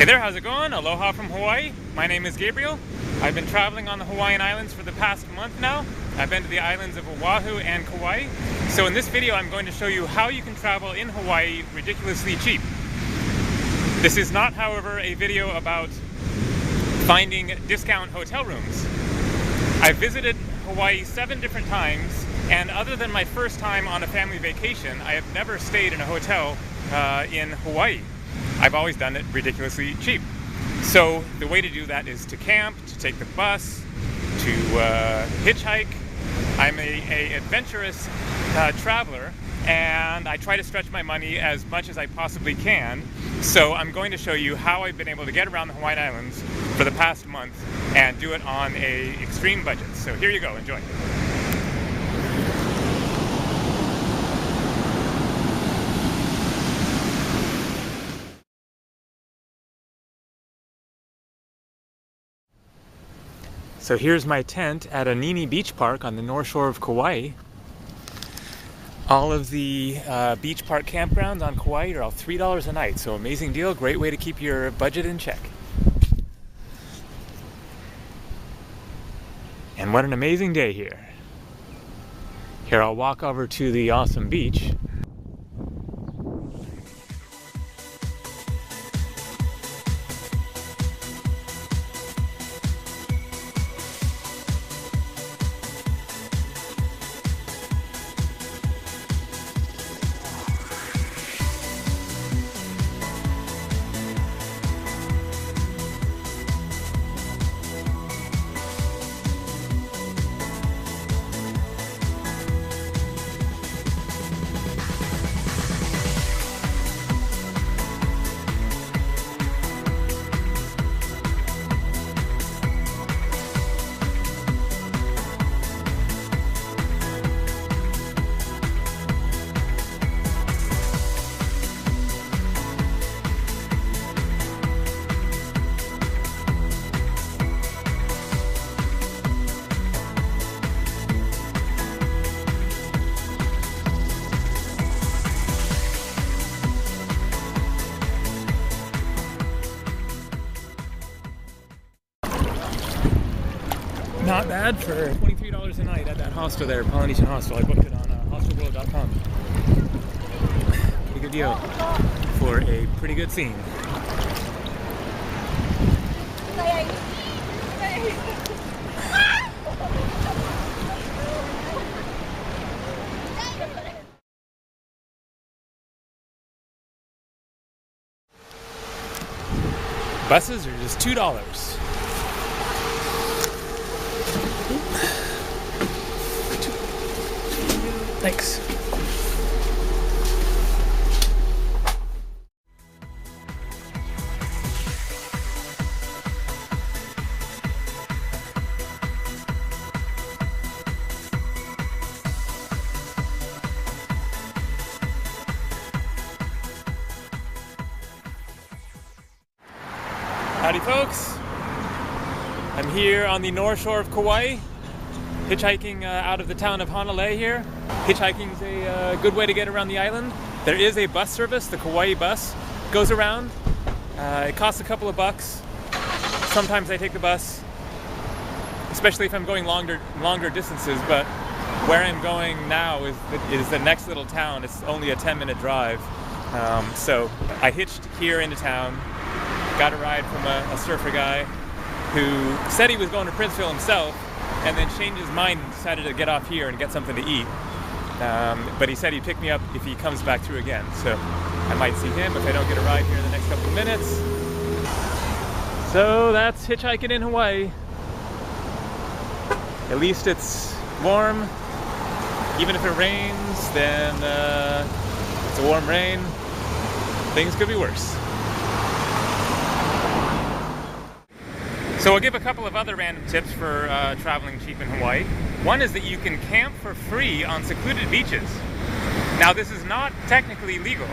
Hey there, how's it going? Aloha from Hawaii. My name is Gabriel. I've been traveling on the Hawaiian Islands for the past month now. I've been to the islands of Oahu and Kauai. So in this video, I'm going to show you how you can travel in Hawaii ridiculously cheap. This is not, however, a video about finding discount hotel rooms. I've visited Hawaii 7 different times, and other than my first time on a family vacation, I have never stayed in a hotel in Hawaii. I've always done it ridiculously cheap. So the way to do that is to camp, to take the bus, to hitchhike. I'm a adventurous traveler, and I try to stretch my money as much as I possibly can. So I'm going to show you how I've been able to get around the Hawaiian Islands for the past month and do it on an extreme budget. So here you go, enjoy. So here's my tent at Anini Beach Park on the North Shore of Kauai. All of the beach park campgrounds on Kauai are all $3 a night, so amazing deal, great way to keep your budget in check. And what an amazing day here. Here, I'll walk over to the awesome beach. Not bad for $23 a night at that hostel there, Polynesian Hostel. I booked it on hostelworld.com. Pretty good deal for a pretty good scene. Buses are just $2. Thanks. Howdy folks, I'm here on the North Shore of Kauai, hitchhiking out of the town of Hanalei here. Hitchhiking is a good way to get around the island. There is a bus service, the Kauai bus goes around. It costs a couple of bucks. Sometimes I take the bus, especially if I'm going longer distances, but where I'm going now is the next little town. It's only a 10-minute drive. So I hitched here into town, got a ride from a surfer guy who said he was going to Princeville himself, and then changed his mind and decided to get off here and get something to eat. But he said he'd pick me up if he comes back through again. So I might see him if I don't get a ride here in the next couple of minutes. So that's hitchhiking in Hawaii. At least it's warm. Even if it rains, then it's a warm rain. Things could be worse. So I'll give a couple of other random tips for traveling cheap in Hawaii. One is that you can camp for free on secluded beaches. Now this is not technically legal,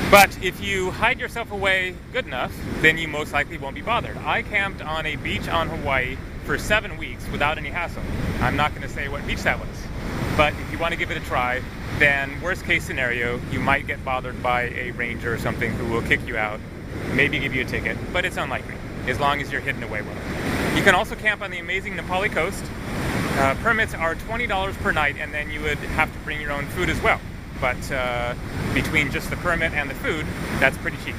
but if you hide yourself away good enough, then you most likely won't be bothered. I camped on a beach on Hawaii for 7 weeks without any hassle. I'm not going to say what beach that was, but if you want to give it a try, then worst case scenario, you might get bothered by a ranger or something who will kick you out maybe give you a ticket, but it's unlikely, as long as you're hidden away well. You can also camp on the amazing Nepali coast. Permits are $20 per night, and then you would have to bring your own food as well. But between just the permit and the food, that's pretty cheap.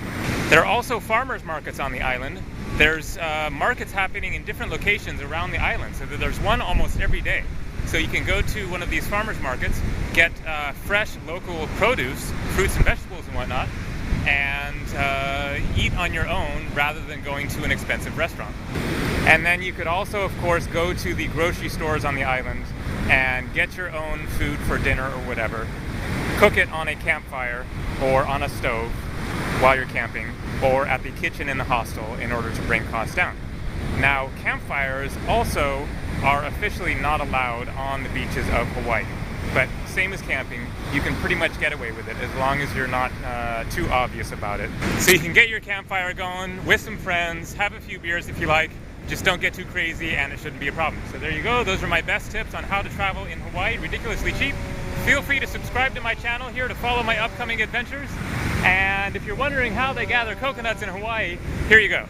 There are also farmers markets on the island. There's markets happening in different locations around the island, so there's one almost every day. So you can go to one of these farmers markets, get fresh local produce, fruits and vegetables and whatnot, and eat on your own rather than going to an expensive restaurant. And then you could also, of course, go to the grocery stores on the island and get your own food for dinner or whatever. Cook it on a campfire or on a stove while you're camping, or at the kitchen in the hostel in order to bring costs down. Now, campfires also are officially not allowed on the beaches of Hawaii. But same as camping, you can pretty much get away with it as long as you're not too obvious about it. So you can get your campfire going with some friends, have a few beers if you like, just don't get too crazy and it shouldn't be a problem. So there you go, those are my best tips on how to travel in Hawaii ridiculously cheap. Feel free to subscribe to my channel here to follow my upcoming adventures. And if you're wondering how they gather coconuts in Hawaii, here you go.